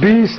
20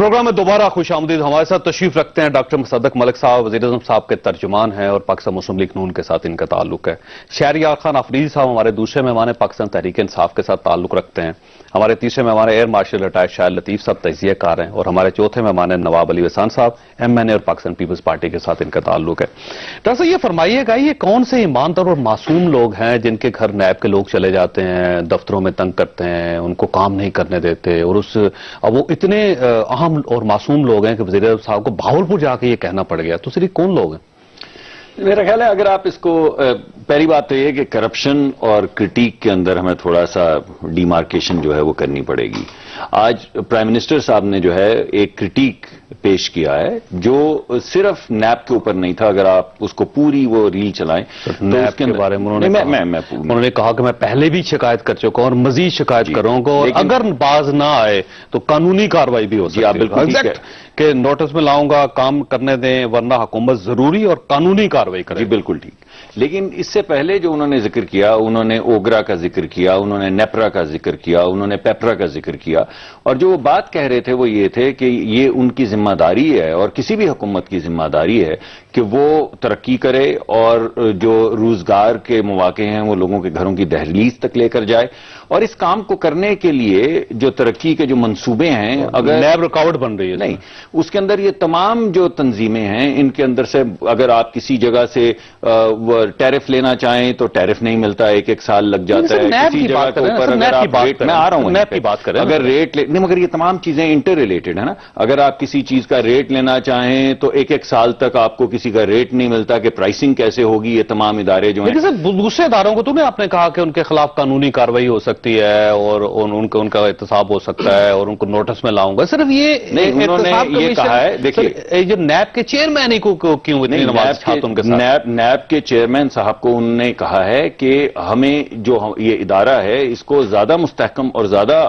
programme میں دوبارہ خوش آمدید. ہمارے ساتھ تشریف رکھتے ہیں ڈاکٹر مصدق ملک صاحب, وزیر اعظم صاحب کے ترجمان ہیں اور پاکستان مسلم لیگ نون کے ساتھ ان کا تعلق ہے. شہریار خان افریدی صاحب ہمارے دوسرے مہمان ہیں, پاکستان تحریک انصاف کے ساتھ تعلق رکھتے ہیں. ہمارے تیسرے مہمان ایئر مارشل ریٹائرڈ شاہد لطیف صاحب, تجزیہ کار ہیں. اور ہمارے چوتھے مہمان ہیں نواب علی وسان صاحب, MNA اور پاکستان پیپلز پارٹی کے ساتھ ان کا تعلق ہے. ڈاکٹر صاحب یہ فرمائیے گا, یہ کون سے ایماندار اور معصوم لوگ ہیں جن کے گھر نیب کے لوگ چلے جاتے ہیں, دفتروں میں تنگ کرتے ہیں, ان کو کام نہیں کرنے دیتے, اور وہ اتنے اہم اور معصوم لوگ ہیں کہ وزیر اعظم صاحب کو بھاولپور جا کے یہ کہنا پڑ گیا؟ تو صرف کون لوگ ہیں؟ میرا خیال ہے اگر آپ اس کو, پہلی بات تو یہ کہ کرپشن اور کرٹیک کے اندر ہمیں تھوڑا سا ڈیمارکیشن جو ہے وہ کرنی پڑے گی. آج پرائم منسٹر صاحب نے جو ہے ایک کرٹیک پیش کیا ہے جو صرف نیب کے اوپر نہیں تھا. اگر آپ اس کو پوری وہ ریل چلائیں تو اس کے بارے میں انہوں نے کہا کہ میں پہلے بھی شکایت کر چکا ہوں اور مزید شکایت کروں گا, اور اگر باز نہ آئے تو قانونی کارروائی بھی ہو سکتی ہے. آپ بالکل کہ نوٹس میں لاؤں گا, کام کرنے دیں, ورنہ حکومت ضروری اور قانونی کارروائی کرے. جی بالکل ٹھیک. لیکن اس سے پہلے جو انہوں نے ذکر کیا, انہوں نے اوگرا کا ذکر کیا, انہوں نے نیپرا کا ذکر کیا, انہوں نے پیپرا کا ذکر کیا, اور جو وہ بات کہہ رہے تھے وہ یہ تھے کہ یہ ان کی ذمہ داری ہے اور کسی بھی حکومت کی ذمہ داری ہے کہ وہ ترقی کرے اور جو روزگار کے مواقع ہیں وہ لوگوں کے گھروں کی دہلیز تک لے کر جائے. اور اس کام کو کرنے کے لیے جو ترقی کے جو منصوبے ہیں, اگر نیب رکاوٹ بن رہی ہے نہیں, اس کے اندر یہ تمام جو تنظیمیں ہیں ان کے اندر سے اگر آپ کسی جگہ سے ٹیرف لینا چاہیں تو ٹیرف نہیں ملتا, ایک سال لگ جاتا ہے. کسی جگہ کے اوپر اگر آپ ریٹ, میں آ رہا ہوں نیب کی بات کریں, اگر ریٹ نہیں, مگر یہ تمام چیزیں انٹر ریلیٹڈ ہے نا. اگر آپ کسی چیز کا ریٹ لینا چاہیں تو ایک سال تک آپ کو کسی کا ریٹ نہیں ملتا کہ پرائسنگ کیسے ہوگی. یہ تمام ادارے جو ہیں, دوسرے اداروں کو تو نہیں آپ نے کہا کہ ان کے خلاف قانونی کارروائی ہو سکتی ہے اور ان کا احتساب ہو سکتا ہے اور ان کو نوٹس میں لاؤں گا, صرف یہ نہیں انہوں نے یہ کہا ہے. دیکھیے جو نیب کے چیئرمین کو کیوں اتنی نماز چھاتے ان کے ساتھ؟ نیب کے چیئرمین صاحب کو انہوں نے کہا ہے کہ ہمیں جو یہ ادارہ ہے اس کو زیادہ مستحکم اور زیادہ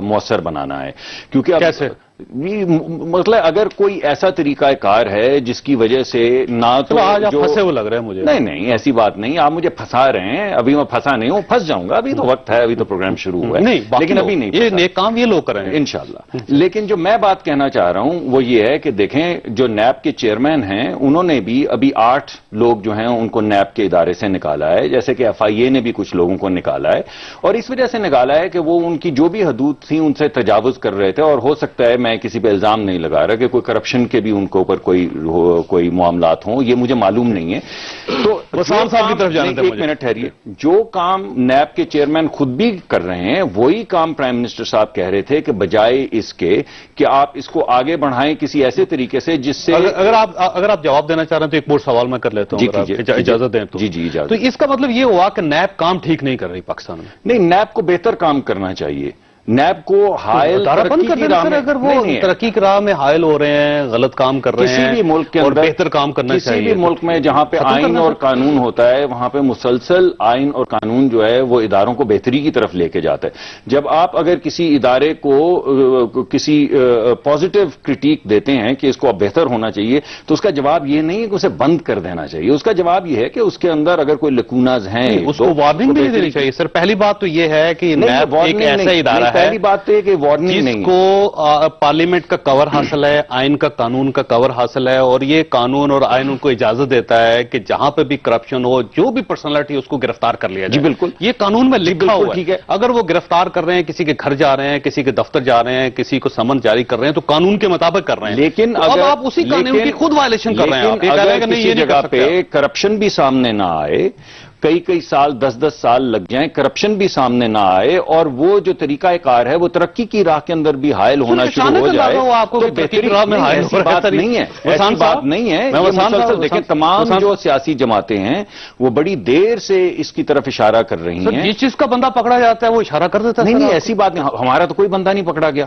مؤثر بنانا ہے. کیونکہ کیسے مطلب اگر کوئی ایسا طریقہ کار ہے جس کی وجہ سے نہ تو پھنسے ہوئے لگ رہے ہیں مجھے. نہیں ایسی بات نہیں, آپ مجھے پھنسا رہے ہیں. ابھی میں پھنسا نہیں ہوں, پھنس جاؤں گا, ابھی تو وقت ہے, ابھی تو پروگرام شروع ہوا ہے. نہیں, لیکن ابھی نہیں, یہ نیک کام یہ لوگ کریں انشاءاللہ. لیکن جو میں بات کہنا چاہ رہا ہوں وہ یہ ہے کہ دیکھیں جو نیب کے چیئرمین ہیں انہوں نے بھی ابھی 8 لوگ جو ہیں ان کو نیب کے ادارے سے نکالا ہے, جیسے کہ FIA نے بھی کچھ لوگوں کو نکالا ہے. اور اس وجہ سے نکالا ہے کہ وہ ان کی جو بھی حدود تھیں ان سے تجاوز کر رہے تھے. اور ہو سکتا ہے, میں کسی پہ الزام نہیں لگا رہا کہ کوئی کرپشن کے بھی ان کے اوپر کوئی معاملات ہوں, یہ مجھے معلوم نہیں ہے. تو وسام صاحب کی طرف جانے دیں, ایک منٹ ٹھہریے. جو کام نیب کے چیئرمین خود بھی کر رہے ہیں وہی کام پرائم منسٹر صاحب کہہ رہے تھے کہ بجائے اس کے کہ آپ اس کو آگے بڑھائیں کسی ایسے طریقے سے جس سے, اگر آپ جواب دینا چاہ رہے ہیں تو ایک اور سوال میں کر لیتا ہوں, اجازت دیں تو. جی اجازت. تو اس کا مطلب یہ ہوا کہ نیب کام ٹھیک نہیں کر رہی پاکستان میں؟ نہیں, نیب کو بہتر کام کرنا چاہیے. نیب کو حائل اگر وہ ترقی کی راہ میں حائل ہو رہے ہیں, غلط کام کر رہے ہیں, کسی بھی ملک کے اندر بہتر کام کرنا چاہیے. کسی بھی ملک میں جہاں پہ آئین اور قانون ہوتا ہے وہاں پہ مسلسل آئین اور قانون جو ہے وہ اداروں کو بہتری کی طرف لے کے جاتا ہے. جب آپ اگر کسی ادارے کو کسی پازیٹیو کرٹیک دیتے ہیں کہ اس کو اب بہتر ہونا چاہیے تو اس کا جواب یہ نہیں ہے کہ اسے بند کر دینا چاہیے. اس کا جواب یہ ہے کہ اس کے اندر اگر کوئی لکوناز ہیں اس کو وارننگ بھی دینی چاہیے. سر پہلی بات تو یہ ہے کہ نیب ایک ایسا ادارہ ہے, پہلی بات تو یہ کہ وارننگ جس کو پارلیمنٹ کا کور حاصل ہے, آئین کا قانون کا کور حاصل ہے, اور یہ قانون اور آئین ان کو اجازت دیتا ہے کہ جہاں پہ بھی کرپشن ہو, جو بھی پرسنالٹی اس کو گرفتار کر لیا جائے. جی بالکل, یہ قانون میں لکھا ہوا ٹھیک ہے. اگر وہ گرفتار کر رہے ہیں, کسی کے گھر جا رہے ہیں, کسی کے دفتر جا رہے ہیں, کسی کو سمن جاری کر رہے ہیں تو قانون کے مطابق کر رہے ہیں. لیکن اب آپ اسی قانون کی خود وائلیشن کر رہے ہیں. اگر کسی جگہ پہ کرپشن بھی سامنے نہ آئے, کئی سال 10 سال لگ جائیں, کرپشن بھی سامنے نہ آئے, اور وہ جو طریقہ کار ہے وہ ترقی کی راہ کے اندر بھی حائل ہونا شروع ہو جائے تو بہتری میں ایسی بات نہیں ہے. ایسی بات نہیں ہے. مسلسل دیکھیں تمام جو سیاسی جماعتیں ہیں وہ بڑی دیر سے اس کی طرف اشارہ کر رہی ہیں. جس چیز کا بندہ پکڑا جاتا ہے وہ اشارہ کر دیتا ہے. نہیں ایسی بات نہیں, ہمارا تو کوئی بندہ نہیں پکڑا گیا.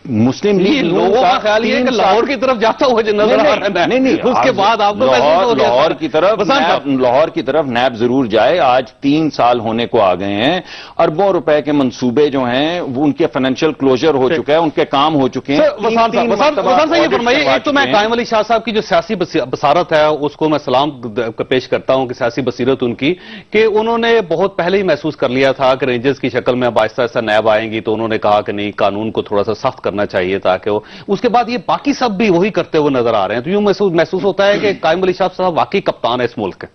مسلم لیگ لوگوں کا خیال یہ ہے کہ لاہور کی طرف جاتا ہوا جو نظر آ رہا ہے. نہیں اس کے بعد آپ کو لاہور کی طرف نیب ضرور جائے. آج 3 سال ہونے کو آ گئے ہیں, اربوں روپے کے منصوبے جو ہیں وہ ان کے فائنینشیل کلوجر ہو چکا ہے, ان کے کام ہو چکے ہیں. وسام صاحب یہ فرمائیے, ایک تو میں قائم علی شاہ صاحب کی جو سیاسی بصارت ہے اس کو میں سلام پیش کرتا ہوں کہ سیاسی بصیرت ان کی, کہ انہوں نے بہت پہلے ہی محسوس کر لیا تھا کہ رینجرز کی شکل میں اب آہستہ آہستہ نیب آئیں گی, تو انہوں نے کہا کہ نہیں, قانون کو تھوڑا سا سخت کرنا چاہیے تاکہ وہ اس کے بعد یہ باقی سب بھی وہی کرتے ہوئے نظر آ رہے ہیں، تو یوں محسوس ہوتا ہے کہ قائم علی شاہ صاحب واقعی کپتان ہے اس ملک کے۔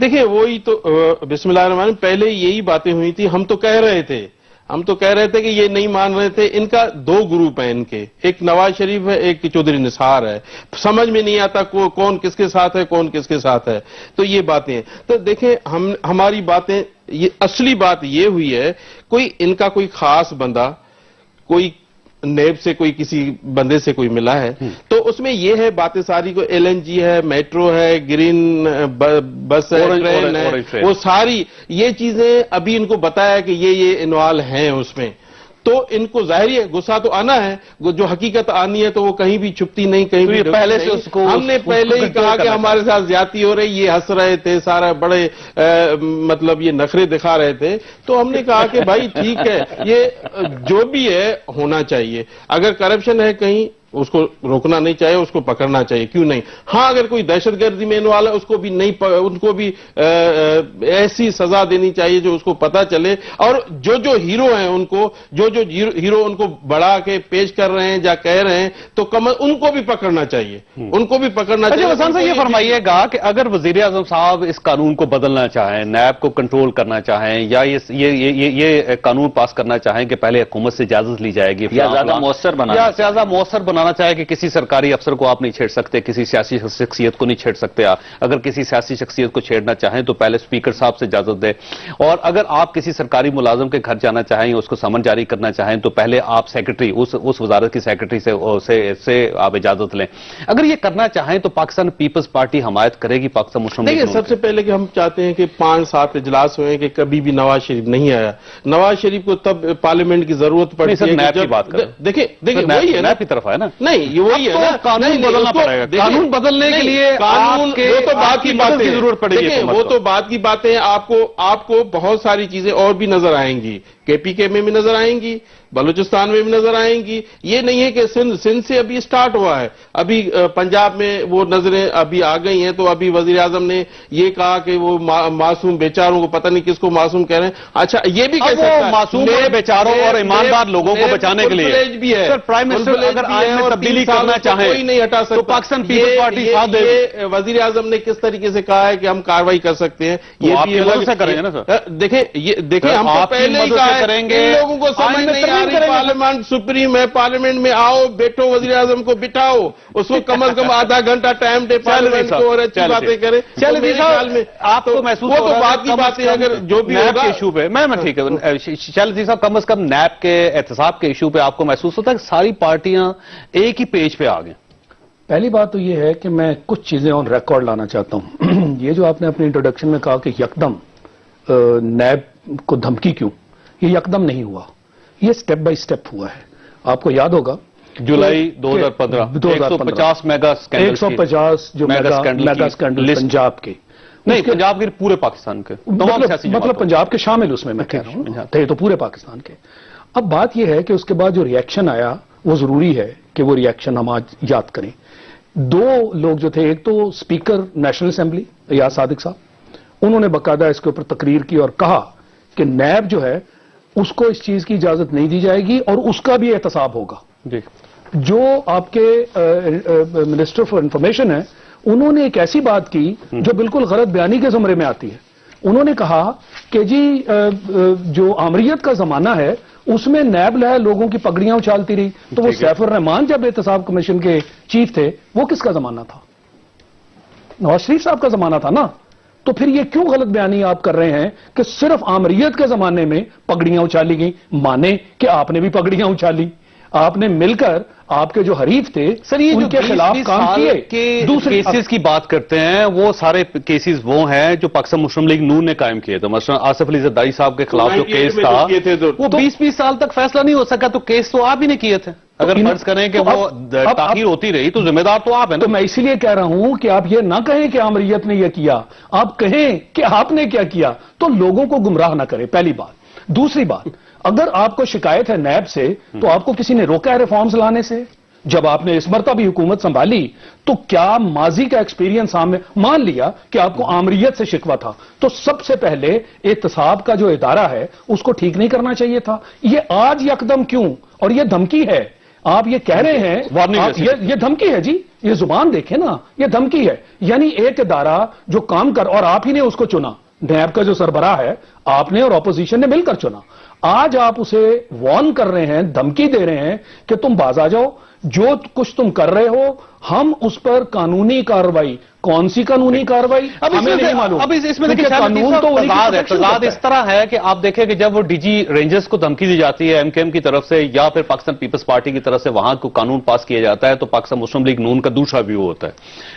دیکھیں وہی تو بسم اللہ الرحمن الرحیم، پہلے یہی باتیں ہوئی تھی، ہم تو کہہ رہے تھے کہ یہ نہیں مان رہے تھے۔ ان کا دو گروپ ہیں ان کے، ایک نواز شریف ہے، ایک چودھری نثار ہے، سمجھ میں نہیں آتا کون کس کے ساتھ ہے، کون کس کے ساتھ ہے، تو یہ باتیں ہیں۔ تو دیکھیں ہماری باتیں، یہ اصلی بات یہ ہوئی ہے، ان کا کوئی خاص بندہ، کوئی نیب سے کوئی کسی بندے سے کوئی ملا ہے، تو اس میں یہ ہے باتیں ساری کو ایل این جی ہے، میٹرو ہے، گرین بس ہے، ٹرین ہے، وہ ساری یہ چیزیں ابھی ان کو بتایا کہ یہ انوالو ہیں اس میں، تو ان کو ظاہری ہے غصہ تو آنا ہے، جو حقیقت آنی ہے تو وہ کہیں بھی چھپتی نہیں، کہیں بھی پہلے سے اس کو ہم نے پہلے ہی کہا کہ ہمارے ساتھ زیادتی ہو رہی، یہ ہنس رہے تھے، سارا بڑے مطلب یہ نخرے دکھا رہے تھے، تو ہم نے کہا کہ بھائی ٹھیک ہے، یہ جو بھی ہے ہونا چاہیے، اگر کرپشن ہے کہیں اس کو روکنا نہیں چاہیے، اس کو پکڑنا چاہیے، کیوں نہیں؟ ہاں اگر کوئی دہشت گردی میں انوالو ہے اس کو بھی نہیں، ان کو بھی ایسی سزا دینی چاہیے جو اس کو پتا چلے، اور جو ہیرو ہیں ان کو، جو ہیرو ان کو بڑھا کے پیش کر رہے ہیں یا کہہ رہے ہیں، تو ان کو بھی پکڑنا چاہیے، ان کو بھی پکڑنا چاہیے۔ اچھا حسن صاحب یہ فرمائیے گا کہ اگر وزیر اعظم صاحب اس قانون کو بدلنا چاہیں، نیب کو کنٹرول کرنا چاہیں، یا یہ قانون پاس کرنا چاہیں کہ پہلے حکومت سے اجازت لی جائے گی، یا زیادہ مؤثر بنانا چاہے کہ کسی سرکاری افسر کو آپ نہیں چھیڑ سکتے، کسی سیاسی شخصیت کو نہیں چھیڑ سکتے آپ، اگر کسی سیاسی شخصیت کو چھیڑنا چاہیں تو پہلے اسپیکر صاحب سے اجازت دیں، اور اگر آپ کسی سرکاری ملازم کے گھر جانا چاہیں، اس کو سمن جاری کرنا چاہیں تو پہلے آپ سیکرٹری، اس وزارت کی سیکرٹری سے آپ اجازت لیں۔ اگر یہ کرنا چاہیں تو پاکستان پیپلز پارٹی حمایت کرے گی پاکستان مسلم لیگ؟ دیکھیں سب سے پہلے کہ ہم چاہتے ہیں کہ 5-7 اجلاس ہوئے کہ کبھی بھی نواز شریف نہیں آیا، نواز شریف کو تب پارلیمنٹ کی ضرورت پڑتی ہے، نیب کی بات کریں، دیکھیں وہی ہے نا، نیب کی طرف ہے نا، نہیں یہ وہی ہے نا، قانون بدلنا پڑے گا، قانون بدلنے کے لیے قانون وہ تو بات کی بات کی ضرورت پڑے گی، وہ تو بات کی باتیں، آپ کو بہت ساری چیزیں اور بھی نظر آئیں گی، کے پی کے میں بھی نظر آئیں گی، بلوچستان میں بھی نظر آئیں گی، یہ نہیں ہے کہ سندھ سے ابھی سٹارٹ ہوا ہے، ابھی پنجاب میں وہ نظریں ابھی آ گئی ہیں، تو ابھی وزیر اعظم نے یہ کہا کہ وہ معصوم بیچاروں کو، پتہ نہیں کس کو معصوم کہہ رہے ہیں، اچھا یہ بھی کہہ سکتا ہے معصوم بیچاروں اور ایماندار لوگوں کو بچانے کے لیے بھی ہے، پرائم منسٹر اگر آج میں تبدیلی کرنا چاہیں کوئی نہیں ہٹا سکتا، تو پاکستان پیپلز پارٹی ساتھ دے گی۔ یہ وزیر اعظم نے کس طریقے سے کہا ہے کہ ہم کارروائی کر سکتے ہیں، یہ آپ بھی کی الگ مدد سے کریں گے نا سر، دیکھیں ہم تو پہلے ہی کہا ہے، ان لوگوں کو سمجھ نہیں آ رہی، پارلیمنٹ سپریم ہے، پارلیمنٹ میں آؤ، بیٹھو، وزیر اعظم کو بٹھاؤ، اس کو کم از کم آدھا گھنٹہ ٹائم دے پارلیمنٹ کو، اور اچھی باتیں کرے۔ آپ کو محسوس وہ تو بات کی باتیں اگر جو بھی نیب کے ایشو پہ، میں ٹھیک ہے شیلجی صاحب، کم از کم نیب کے احتساب کے ایشو پہ آپ کو محسوس ہوتا ہے کہ ساری پارٹیاں ایک ہی پیج پہ آ گئیں؟ پہلی بات تو یہ ہے کہ میں کچھ چیزیں آن ریکارڈ لانا چاہتا ہوں۔ یہ جو آپ نے اپنے انٹروڈکشن میں کہا کہ یکدم نیب کو دھمکی کیوں، یہ یکدم نہیں ہوا، یہ سٹیپ بائی سٹیپ ہوا ہے۔ آپ کو یاد ہوگا جولائی 2015 150 میگا سکینڈل 150 جو میگا سکینڈل پنجاب کے، نہیں پنجاب کے پورے پاکستان کے، مطلب پنجاب کے شامل اس میں کہہ رہا ہوں، تھے تو پورے پاکستان کے۔ اب بات یہ ہے کہ اس کے بعد جو ریئیکشن آیا وہ ضروری ہے کہ وہ ریئیکشن ہم آج یاد کریں۔ دو لوگ جو تھے، ایک تو اسپیکر نیشنل اسمبلی ریاض صادق صاحب، انہوں نے باقاعدہ اس کے اوپر تقریر کی اور کہا کہ نیب جو ہے اس کو اس چیز کی اجازت نہیں دی جائے گی اور اس کا بھی احتساب ہوگا۔ جو آپ کے منسٹر فار انفارمیشن ہے، انہوں نے ایک ایسی بات کی جو بالکل غلط بیانی کے زمرے میں آتی ہے۔ انہوں نے کہا کہ جی جو آمریت کا زمانہ ہے اس میں نیب لوگوں کی پگڑیاں اچھالتی رہی، تو وہ سیف الرحمان جب احتساب کمیشن کے چیف تھے وہ کس کا زمانہ تھا؟ نواز شریف صاحب کا زمانہ تھا نا۔ تو پھر یہ کیوں غلط بیانی آپ کر رہے ہیں کہ صرف آمریت کے زمانے میں پگڑیاں اچھالی گئیں؟ مانے کہ آپ نے بھی پگڑیاں اچھالی، آپ نے مل کر آپ کے جو حریف تھے ان کے خلاف کام کیے۔ دوسرے کیسز کی بات کرتے ہیں، وہ سارے کیسز وہ ہیں جو پاکستان مسلم لیگ نون نے قائم کیے تھے، مثلا آصف علی زرداری صاحب کے خلاف جو کیس تھا وہ 20 سال تک فیصلہ نہیں ہو سکا، تو کیس تو آپ ہی نے کیے تھے۔ اگر فرض کریں کہ وہ تاخیر ہوتی رہی تو ذمہ دار تو آپ ہیں نا۔ تو میں اسی لیے کہہ رہا ہوں کہ آپ یہ نہ کہیں کہ آمریت نے یہ کیا، آپ کہیں کہ آپ نے کیا کیا، تو لوگوں کو گمراہ نہ کرے، پہلی بات۔ دوسری بات، اگر آپ کو شکایت ہے نیب سے تو آپ کو کسی نے روکا ہے ریفارمز لانے سے؟ جب آپ نے اس مرتبہ بھی حکومت سنبھالی تو کیا ماضی کا ایکسپیرینس ہم نے مان لیا کہ آپ کو آمریت سے شکوہ تھا؟ تو سب سے پہلے احتساب کا جو ادارہ ہے اس کو ٹھیک نہیں کرنا چاہیے تھا؟ یہ آج یکدم کیوں؟ اور یہ دھمکی ہے، آپ یہ کہہ رہے ہیں یہ دھمکی ہے جی, یہ زبان دیکھیں نا, یہ دھمکی ہے. یعنی ایک ادارہ جو کام کر, اور آپ ہی نے اس کو چنا, نیب کا جو سربراہ ہے آپ نے اور اپوزیشن نے مل کر چنا, آج آپ اسے وارن کر رہے ہیں, دھمکی دے رہے ہیں کہ تم باز آ جاؤ, جو کچھ تم کر رہے ہو ہم اس پر قانونی کارروائی, کون سی قانونی کارروائی ہمیں نہیں معلوم. اب اس میں دیکھیں قانون تو تضاد اس طرح ہے کہ آپ دیکھیں کہ جب وہ ڈی جی رینجرز کو دھمکی دی جاتی ہے ایم کے ایم کی طرف سے یا پھر پاکستان پیپلز پارٹی کی طرف سے, وہاں کو قانون پاس کیا جاتا ہے تو پاکستان مسلم لیگ نون کا دوسرا ویو ہوتا ہے,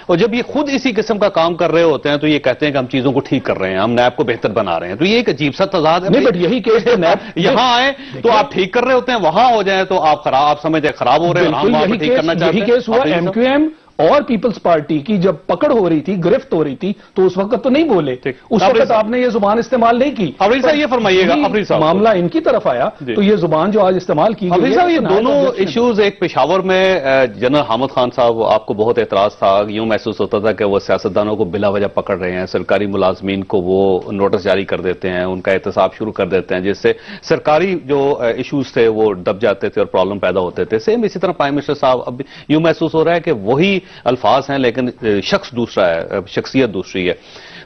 اور جب یہ خود اسی قسم کا کام کر رہے ہوتے ہیں تو یہ کہتے ہیں کہ ہم چیزوں کو ٹھیک کر رہے ہیں, ہم نیب کو بہتر بنا رہے ہیں. تو یہ ایک عجیب سا تضاد ہے. نہیں, بٹ یہی کیس تو نیب یہاں آئے تو آپ ٹھیک کر رہے ہوتے ہیں, وہاں ہو جائیں تو آپ سمجھتے ہیں خراب ہو رہے ہیں, ہم وہاں پہ ٹھیک کرنا چاہتے ہیں. یہی کیس ہوا ایم کیو ایم اور پیپلز پارٹی کی جب پکڑ ہو رہی تھی, گرفت ہو رہی تھی, تو اس وقت تو نہیں بولے, اس وقت آپ نے یہ زبان استعمال نہیں کی. افریدی صاحب یہ فرمائیے گا, افریدی صاحب معاملہ ان کی طرف آیا تو یہ زبان جو آج استعمال کی گئی, افریدی صاحب یہ دونوں ایشوز, ایک پشاور میں جنرل حامد خان صاحب, آپ کو بہت اعتراض تھا, یوں محسوس ہوتا تھا کہ وہ سیاستدانوں کو بلا وجہ پکڑ رہے ہیں, سرکاری ملازمین کو وہ نوٹس جاری کر دیتے ہیں, ان کا احتساب شروع کر دیتے ہیں, جس سے سرکاری جو ایشوز تھے وہ دب جاتے تھے اور پرابلم پیدا ہوتے تھے. سیم اسی طرح پرائم منسٹر صاحب, اب یوں محسوس ہو رہا ہے کہ وہی الفاظ ہیں لیکن شخص دوسرا ہے, شخصیت دوسری ہے.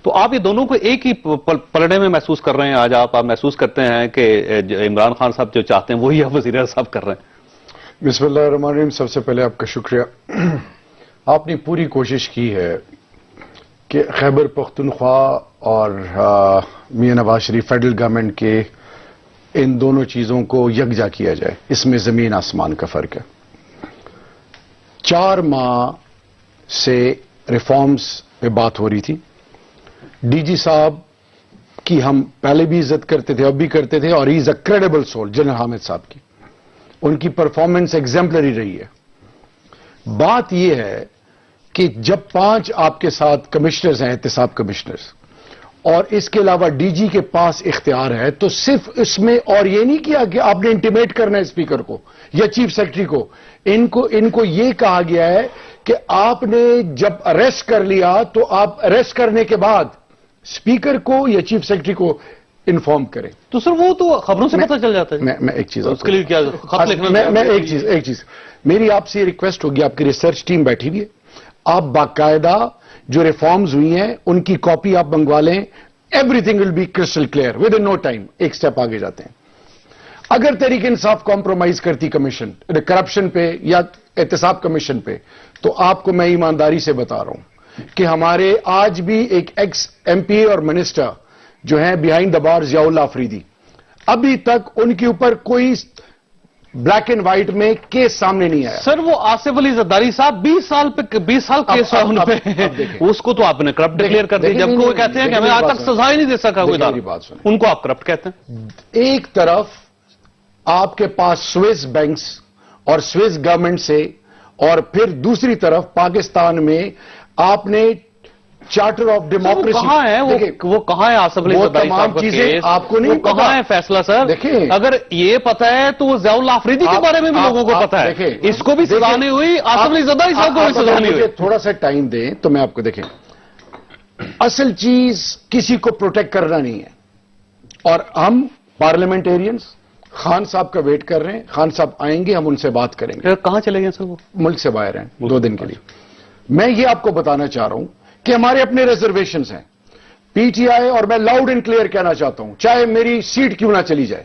تو آپ یہ دونوں کو ایک ہی پلڑے میں محسوس کر رہے ہیں آج, آپ محسوس کرتے ہیں کہ عمران خان صاحب جو چاہتے ہیں وہی وزیر اعظم صاحب کر رہے ہیں؟ بسم اللہ الرحمن الرحیم. سب سے پہلے آپ کا شکریہ. آپ نے پوری کوشش کی ہے کہ خیبر پختونخوا اور میاں نواز شریف فیڈرل گورنمنٹ کے ان دونوں چیزوں کو یکجا کیا جائے. اس میں زمین آسمان کا فرق ہے. 4 ماہ سے ریفارمز پہ بات ہو رہی تھی. ڈی جی صاحب کی ہم پہلے بھی عزت کرتے تھے, اب بھی کرتے تھے, اور ہی از اے کریڈیبل سول. جنرل حامد صاحب کی ان کی پرفارمنس ایگزمپلری رہی ہے. بات یہ ہے کہ جب 5 آپ کے ساتھ کمشنرز ہیں, احتساب کمشنرز, اور اس کے علاوہ ڈی جی کے پاس اختیار ہے, تو صرف اس میں اور یہ نہیں کیا کہ آپ نے انٹیمیٹ کرنا ہے اسپیکر کو یا چیف سیکرٹری کو. ان کو یہ کہا گیا ہے کہ آپ نے جب اریسٹ کر لیا تو آپ اریسٹ کرنے کے بعد اسپیکر کو یا چیف سیکرٹری کو انفارم کریں. تو سر وہ تو خبروں سے پتہ چل جاتا ہے. میں ایک چیز اس کے لیے کیا خط لکھنا, میں ایک چیز میری آپ سے ریکویسٹ ہوگی, آپ کی ریسرچ ٹیم بیٹھی ہوئی ہے, آپ باقاعدہ جو ریفارمز ہوئی ہیں ان کی کاپی آپ منگوا لیں. Everything will be crystal clear within no time. ایک سٹیپ آگے جاتے ہیں. اگر تحریک انصاف کمپرومائز کرتی کمیشن کرپشن پہ یا احتساب کمیشن پہ, تو آپ کو میں ایمانداری سے بتا رہا ہوں کہ ہمارے آج بھی ایک ایکس ایم پی اور منسٹر جو ہیں بیہائنڈ دا بار, ضیاء اللہ افریدی, ابھی تک ان کے اوپر کوئی بلیک اینڈ وائٹ میں کیس سامنے نہیں آیا. سر وہ آصف علی زرداری صاحب 20 سال کیس ہے ان پہ, اس کو تو آپ نے کرپٹ ڈکلیئر کر دی, جبکہ وہ کہتے ہیں کہ ہمیں آج تک سزا ہی نہیں دے سکا کوئی ادارہ, ان کو آپ کرپٹ کہتے ہیں. ایک طرف آپ کے پاس سوئس بینکس اور سوئس گورنمنٹ سے, اور پھر دوسری طرف پاکستان میں آپ نے چارٹر آف ڈیموکریسی کہاں ہے, وہ کہاں ہے آصف علی زرداری صاحب کا کیس, آپ کو نہیں کہاں ہے فیصلہ سر؟ دیکھیں, اگر یہ پتا ہے تو وہ ضیاء اللہ افریدی کے بارے میں بھی لوگوں کو پتا ہے, اس کو بھی سزا نہیں ہوئی, آصف علی زرداری صاحب کو بھی سزا نہیں ہوئی. تھوڑا سا ٹائم دیں تو میں آپ کو دیکھیں, اصل چیز کسی کو پروٹیکٹ کرنا نہیں ہے, اور ہم پارلیمنٹیرینز خان صاحب کا ویٹ کر رہے ہیں. خان صاحب آئیں گے, ہم ان سے بات کریں گے. کہاں چلے گئے سر وہ؟ ملک سے باہر ہیں 2 دن کے لیے. میں یہ آپ کو بتانا چاہ رہا ہوں کہ ہمارے اپنے ریزرویشنز ہیں. پی ٹی آئی, اور میں لاؤڈ اینڈ کلیئر کہنا چاہتا ہوں, چاہے میری سیٹ کیوں نہ چلی جائے,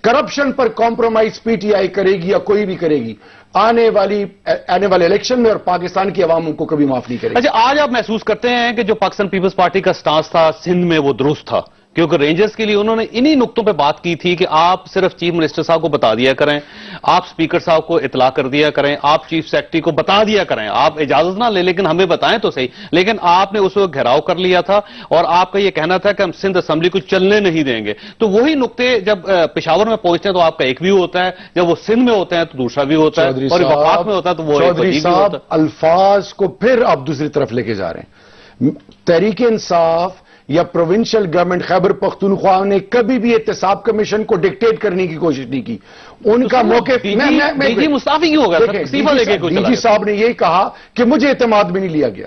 corruption per compromise P T I کرے گی یا کوئی بھی کرے گی, آنے والے الیکشن میں اور پاکستان کی عوام کو کبھی معاف نہیں کرے گی. اچھا, آج آپ محسوس کرتے ہیں کہ جو پاکستان پیپلز پارٹی کا سٹانس تھا سندھ میں وہ درست تھا, کیونکہ رینجرز کے لیے انہوں نے انہی نقطوں پہ بات کی تھی کہ آپ صرف چیف منسٹر صاحب کو بتا دیا کریں, آپ سپیکر صاحب کو اطلاع کر دیا کریں, آپ چیف سیکرٹری کو بتا دیا کریں, آپ اجازت نہ لیں لیکن ہمیں بتائیں تو صحیح. لیکن آپ نے اس وقت گھیراؤ کر لیا تھا اور آپ کا یہ کہنا تھا کہ ہم سندھ اسمبلی کو چلنے نہیں دیں گے. تو وہی نقطے جب پشاور میں پہنچتے ہیں تو آپ کا ایک ویو ہوتا ہے, جب وہ سندھ میں ہوتے ہیں تو دوسرا ویو ہوتا ہے, اور وفاق میں ہوتا ہے تو وہ چودھری صاحب الفاظ کو پھر آپ دوسری طرف لے کے جا رہے ہیں. تحریک انصاف یا پروونشل گورنمنٹ خیبر پختونخوا نے کبھی بھی احتساب کمیشن کو ڈکٹیٹ کرنے کی کوشش نہیں کی. ان کا موقع ڈی جی مستعفی کیوں ہو گیا؟ ڈی جی صاحب نے یہ کہا کہ مجھے اعتماد میں نہیں لیا گیا.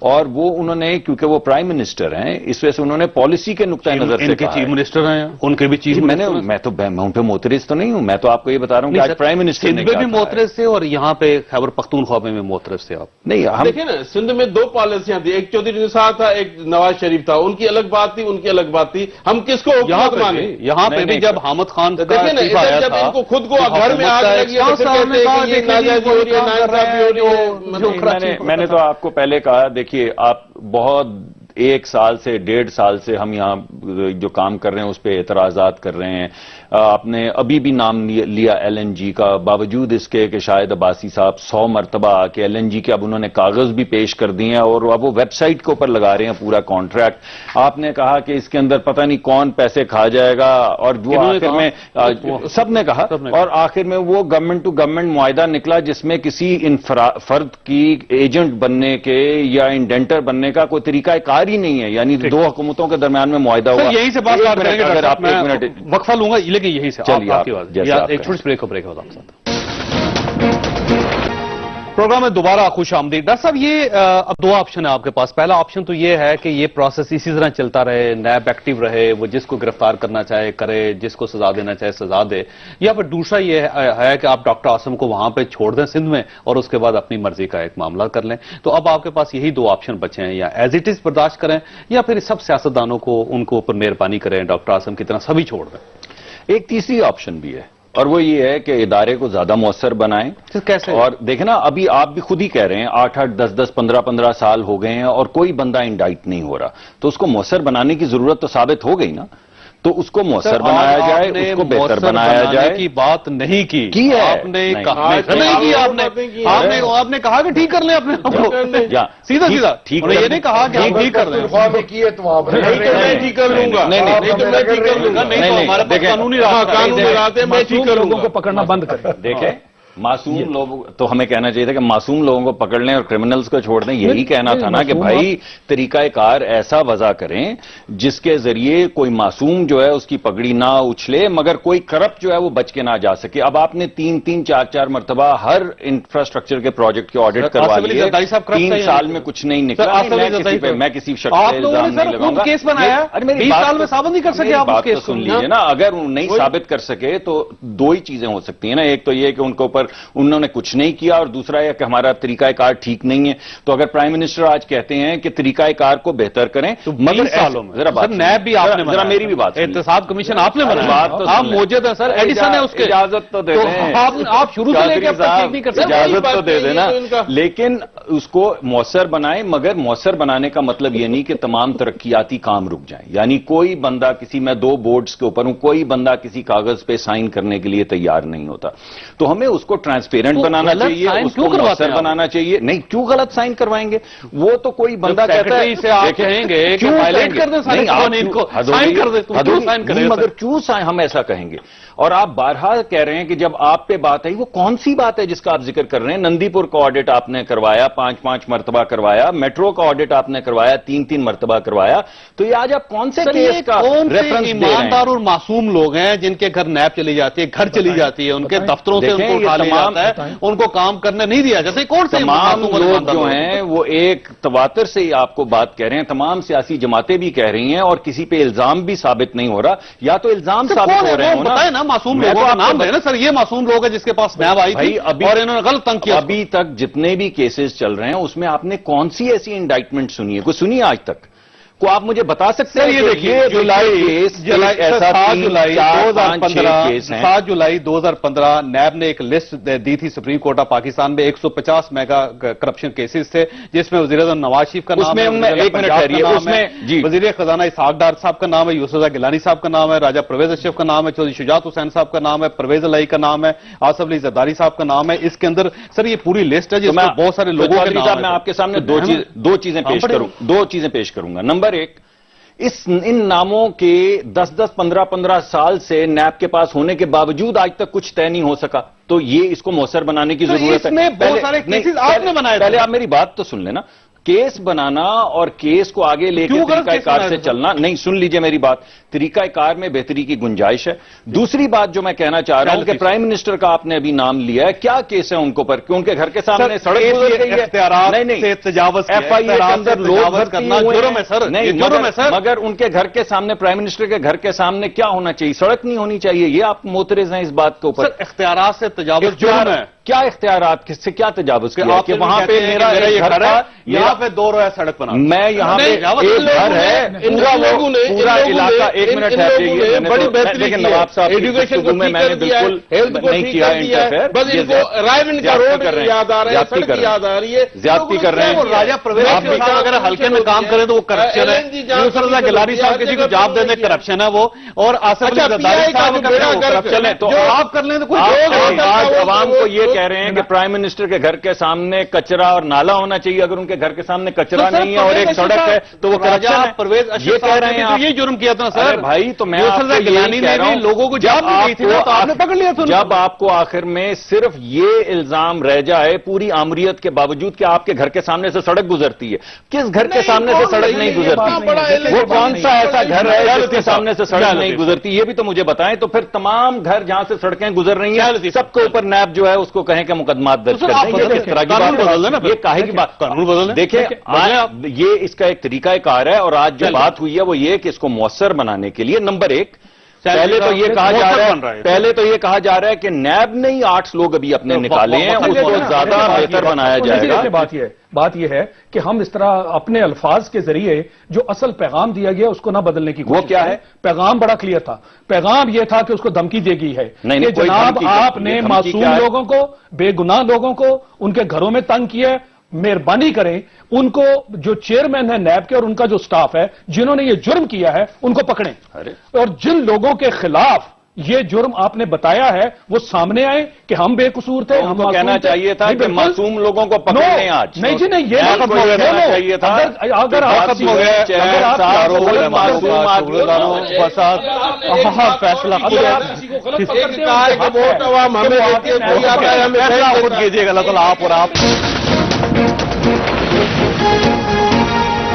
اور وہ انہوں نے کیونکہ وہ پرائم منسٹر ہیں اس وجہ سے انہوں نے پالیسی کے نقطۂ نظر سے کہا چیف منسٹر ہیں ان کے بھی چیف میں ان پہ معترض تو نہیں ہوں, میں تو آپ کو یہ بتا رہا ہوں کہ آج پرائم منسٹر نے سندھ میں بھی معترض تھے اور یہااں پہ خیبر پختونخوا میں بھی معترض تھے آپ. نہیں ہم دیکھیں نا, سندھ میں دو پالیسیاں تھیں, ایک چودھری نثار تھا, ایک نواز شریف تھا, ان کی الگ بات تھی, ان کی الگ بات تھی. ہم کس کو حکومت مانیں؟ یہاں پہ بھی جب حامد خان کا دیکھیں نا, ادھر جب ان کو خود کو گھر میں آگ لگی ہے تو پھر کہتے ہیں کہ یہ ناجائزی ہو رہی ہے, ناانصافی ہو رہی ہے. میں نے تو آپ کو پہلے کہا, دیکھیے آپ بہت 1 سال سے 1.5 سال سے ہم یہاں جو کام کر رہے ہیں اس پہ اعتراضات کر رہے ہیں. آپ نے ابھی بھی نام لیا ایل این جی کا, باوجود اس کے کہ شاہد عباسی صاحب 100 مرتبہ آ کے ایل این جی کے اب انہوں نے کاغذ بھی پیش کر دیے ہیں اور اب وہ ویب سائٹ کے اوپر لگا رہے ہیں پورا کانٹریکٹ. آپ نے کہا کہ اس کے اندر پتہ نہیں کون پیسے کھا جائے گا, اور جو آخر میں سب نے کہا, اور آخر میں وہ گورنمنٹ ٹو گورنمنٹ معاہدہ نکلا جس میں کسی فرد کی ایجنٹ بننے کے یا انڈینٹر بننے کا کوئی طریقہ کار ہی نہیں ہے, یعنی 2 حکومتوں کے درمیان میں معاہدہ ہوا. یہی سے بات کریں گے, اگر آپ 1 منٹ وقفہ لوں گا, لیکن یہی سے چلیے آپ کی بات, ایک چھوٹی بریک ہوتا آپ ساتھ. پروگرام میں دوبارہ خوش آمدید. ڈاکٹر صاحب, یہ اب 2 آپشن ہیں آپ کے پاس. پہلا آپشن تو یہ ہے کہ یہ پروسیس اسی طرح چلتا رہے, نیب ایکٹیو رہے, وہ جس کو گرفتار کرنا چاہے کرے, جس کو سزا دینا چاہے سزا دے, یا پھر دوسرا یہ ہے کہ آپ ڈاکٹر عاصم کو وہاں پہ چھوڑ دیں سندھ میں اور اس کے بعد اپنی مرضی کا ایک معاملہ کر لیں. تو اب آپ کے پاس یہی 2 آپشن بچے ہیں, یا ایز اٹ از برداشت کریں یا پھر سب سیاستدانوں کو ان کو اوپر مہربانی کریں, ڈاکٹر عاصم کی طرح سبھی چھوڑ دیں. ایک تیسری آپشن بھی ہے, اور وہ یہ ہے کہ ادارے کو زیادہ مؤثر بنائیں. کیسے؟ اور دیکھیں نا, ابھی آپ بھی خود ہی کہہ رہے ہیں 8-8, 10-10, 15-15 سال ہو گئے ہیں اور کوئی بندہ انڈائٹ نہیں ہو رہا, تو اس کو مؤثر بنانے کی ضرورت تو ثابت ہو گئی نا. تو اس کو مؤثر بنایا جائے, اس کو بہتر بنایا جائے. کی بات نہیں کی ہے آپ نے, آپ نے کہا کہ ٹھیک کر لیں اپنے آپ کو, سیدھا سیدھا ٹھیک. یہ نہیں کہا کہ ہم ٹھیک کر لیں, کیے تو وہاں پر میں ٹھیک کر لوں گا, نہیں تو میں ٹھیک کر لوں گا, نہیں تو ہمارے پاس قانونی رات ہے, میں ٹھیک کر لوں لوگوں کو گا. پکڑنا بند کریں. دیکھیں معصوم لوگ تو ہمیں کہنا چاہیے تھا کہ معصوم لوگوں کو پکڑ لیں اور کرمنلز کو چھوڑ دیں. یہی کہنا تھا نا کہ بھائی طریقہ کار ایسا وضع کریں جس کے ذریعے کوئی معصوم جو ہے اس کی پگڑی نہ اچھلے, مگر کوئی کرپٹ جو ہے وہ بچ کے نہ جا سکے. اب آپ نے 3-3, 4-4 مرتبہ ہر انفراسٹرکچر کے پروجیکٹ کے آڈٹ کروا لیے, 3 سال میں کچھ نہیں نکلا. میں کسی شخص پہ الزام نہیں لگاؤں گا. کیس بنایا 20 سال میں ثابت نہیں کر سکے آپ. بات تو سن لیجیے نا, اگر نہیں ثابت کر سکے تو 2 ہی چیزیں ہو سکتی ہیں نا. ایک تو یہ کہ ان کے اوپر انہوں نے کچھ نہیں کیا, اور دوسرا یہ کہ ہمارا طریقہ کار ٹھیک نہیں ہے. تو اگر پرائم منسٹر آج کہتے ہیں کہ طریقہ کار کو بہتر کریں, مگر سالوں میں نیب بھی آپ نے ذرا میری بھی بات, احتساب کمیشن آپ نے بنایا, آپ موجود ہیں سر, ایڈیسن ہے اس کے, اجازت تو دے دیں, آپ شروع سے لے کے اب تک ٹھیک نہیں کر سکتے, اجازت تو دے دینا. لیکن اس کو مؤثر بنائیں, مگر مؤثر بنانے کا مطلب یہ نہیں کہ تمام ترقیاتی کام رک جائیں. یعنی کوئی بندہ کسی, میں 2 بورڈز کے اوپر ہوں, کوئی بندہ کسی کاغذ پہ سائن کرنے کے لیے تیار نہیں ہوتا. تو ہمیں اس کو ٹرانسپیرنٹ بنانا چاہیے, اس کو مؤثر بنانا چاہیے. نہیں, کیوں غلط سائن کروائیں گے؟ وہ تو کوئی بندہ کہتا ہے سے آپ کہیں گے کہ وائلیٹ کر دیں سارے قوانین کو, سائن کر دیں, مگر کیوں ہم ایسا کہیں گے؟ اور آپ بارہا کہہ رہے ہیں کہ جب آپ پہ بات آئی, وہ کون سی بات ہے جس کا آپ ذکر کر رہے ہیں؟ نندی پور کا آڈٹ آپ نے کروایا, 5-5 مرتبہ کروایا, میٹرو کا آڈٹ آپ نے کروایا, 3-3 مرتبہ کروایا. تو یہ آج آپ کون سے کیس کا ریفرنس دے رہے ہیں؟ ایماندار اور معصوم لوگ ہیں جن کے گھر نیب چلی جاتی ہے, گھر چلی جاتی ہے, ان کے دفتروں سے ان کو اٹھا لیا جاتا ہے, ان کو کام کرنے نہیں دیا جاتا. کون سے تمام لوگ جو ہیں وہ ایک تواتر سے ہی آپ کو بات کہہ رہے ہیں, تمام سیاسی جماعتیں بھی کہہ رہی ہیں, اور کسی پہ الزام بھی ثابت نہیں ہو رہا. یا تو الزام ثابت ہو رہے ہیں نا, معصوم لوگوں کا نام ہے نا سر, یہ معصوم لوگ ہیں جس کے پاس نیب آئی تھی اور انہوں نے غلط تنگ کیا. ابھی تک جتنے بھی کیسز چل رہے ہیں اس میں آپ نے کون سی ایسی انڈائٹمنٹ سنی ہے؟ کوئی سنی ہے آج تک؟ کو آپ مجھے بتا سکتے ہیں؟ یہ دیکھیے, 7 جولائی 2015 نیب نے ایک لسٹ دی تھی سپریم کورٹ آف پاکستان میں, 150 میگا کرپشن کیسز تھے, جس میں وزیر اعظم نواز شریف کا نام ہے, وزیر خزانہ اسحاق ڈار صاحب کا نام ہے, یوسف گیلانی صاحب کا نام ہے, راجہ پرویز اشرف کا نام ہے, چودھری شجاعت حسین صاحب کا نام ہے, پرویز الہی کا نام ہے, آصف علی زرداری صاحب کا نام ہے. اس کے اندر سر یہ پوری لسٹ ہے جس میں بہت سارے لوگوں کے نام. میں آپ کے سامنے 2 چیزیں پیش کروں گا. نمبر 1, ان ناموں کے 10-10, 15-15 سال سے نیب کے پاس ہونے کے باوجود آج تک کچھ طے نہیں ہو سکا. تو یہ اس کو مؤثر بنانے کی ضرورت ہے. اس میں بہت سارے کیسز آپ نے بنائے. پہلے آپ میری بات تو سن لینا. کیس بنانا اور کیس کو آگے لے کے طریقہ کار سے چلنا نہیں. سن لیجئے میری بات, طریقہ کار میں بہتری کی گنجائش ہے. دوسری بات جو میں کہنا چاہ رہا ہوں کہ پرائم منسٹر کا آپ نے ابھی نام لیا ہے, کیا کیس ہے ان کو پر کہ ان کے گھر کے سامنے سڑک گزر گئی ہے؟ نہیں, تجاوز ایف آئی اے کے اندر لوگ کرنا جرم ہے سر. نہیں, مگر ان کے گھر کے سامنے, پرائم منسٹر کے گھر کے سامنے کیا ہونا چاہیے؟ سڑک نہیں ہونی چاہیے. یہ آپ موترز ہیں اس بات کے اوپر. اختیارات سے تجاوز جرم ہے. کیا اختیارات, کس سے کیا تجاوز کیا کہ وہاں پہ میرا یہ گھر ہے, یہاں پہ 2 رویا سڑک بنا, میں یہاں پہ ایک گھر ہے پورا علاقہ. ایک منٹ ہے, بڑی بہتری. لیکن نواب صاحب ایجوکیشن میں نے بالکل نہیں کیا انٹرفیئر. بس ان کو رائے کا روڈ یاد آ رہا ہے, سڑک یاد آ رہی ہے, زیادتی کر رہے ہیں. راجہ پرویز صاحب اگر ہلکے میں کام کریں تو وہ کرپشن ہے. یوسف اللہ گیلانی صاحب کسی کو جواب دینے کرپشن ہے وہ, اور آصف علی زرداری صاحب کرپشن ہے. تو آپ کر لیں تو کوئی آج عوام کو یہ کہہ رہے ہیں کہ پرائم منسٹر کے گھر کے سامنے کچرا اور نالا ہونا چاہیے. اگر ان کے گھر کے سامنے کچرا نہیں ہے اور ایک سڑک ہے تو وہ کرپشن ہے. پرویز یہ کہہ رہے ہیں یہ جرم کیا تھا سر بھائی. تو میں گیلانی نے بھی لوگوں کو جاب دی تھی تو آپ نے پکڑ لیا تھا. جب آپ کو آخر میں صرف یہ الزام رہ جائے پوری آمریت کے باوجود کہ آپ کے گھر کے سامنے سے سڑک گزرتی ہے, کس گھر کے سامنے سے سڑک نہیں گزرتی؟ وہ کون سا ایسا گھر ہے جس کے سامنے سے سڑک نہیں گزرتی؟ یہ بھی تو مجھے بتائیں. تو پھر تمام گھر جہاں سے سڑکیں گزر رہی ہیں سب کے اوپر نیب جو ہے اس کو کہیں کہ مقدمات درج کر دیں. یہ کس طرح کی بات ہے؟ یہ کاہے کی بات؟ قانون بدل. دیکھیں یہ اس کا ایک طریقہ کار ہے, اور آج جو بات ہوئی ہے وہ یہ کہ اس کو مؤثر بنانے کے لیے نمبر 1 پہلے تو یہ کہا جا رہا ہے کہ نیب نے ہی 8 لوگ ابھی اپنے نکالے ہیں, اس کو زیادہ بہتر بنایا جائے گا. بات یہ ہے کہ ہم اس طرح اپنے الفاظ کے ذریعے جو اصل پیغام دیا گیا اس کو نہ بدلنے کی کوشش. وہ کیا ہے؟ پیغام بڑا کلیئر تھا. پیغام یہ تھا کہ اس کو دھمکی دی گئی ہے کہ جناب آپ نے معصوم لوگوں کو, بے گناہ لوگوں کو ان کے گھروں میں تنگ کیا ہے, مہربانی کریں ان کو جو چیئرمین ہے نیب کے اور ان کا جو سٹاف ہے جنہوں نے یہ جرم کیا ہے ان کو پکڑیں, اور جن لوگوں کے خلاف یہ جرم آپ نے بتایا ہے وہ سامنے آئے کہ ہم بے قصور تھے. ہم کو کہنا چاہیے تھا کہ معصوم لوگوں کو پکڑیں آج. نہیں جی نہیں, یہ چاہیے تھا. اگر آپ فیصلہ خود کیجیے گا. اللہ تعالیٰ آپ اور آپ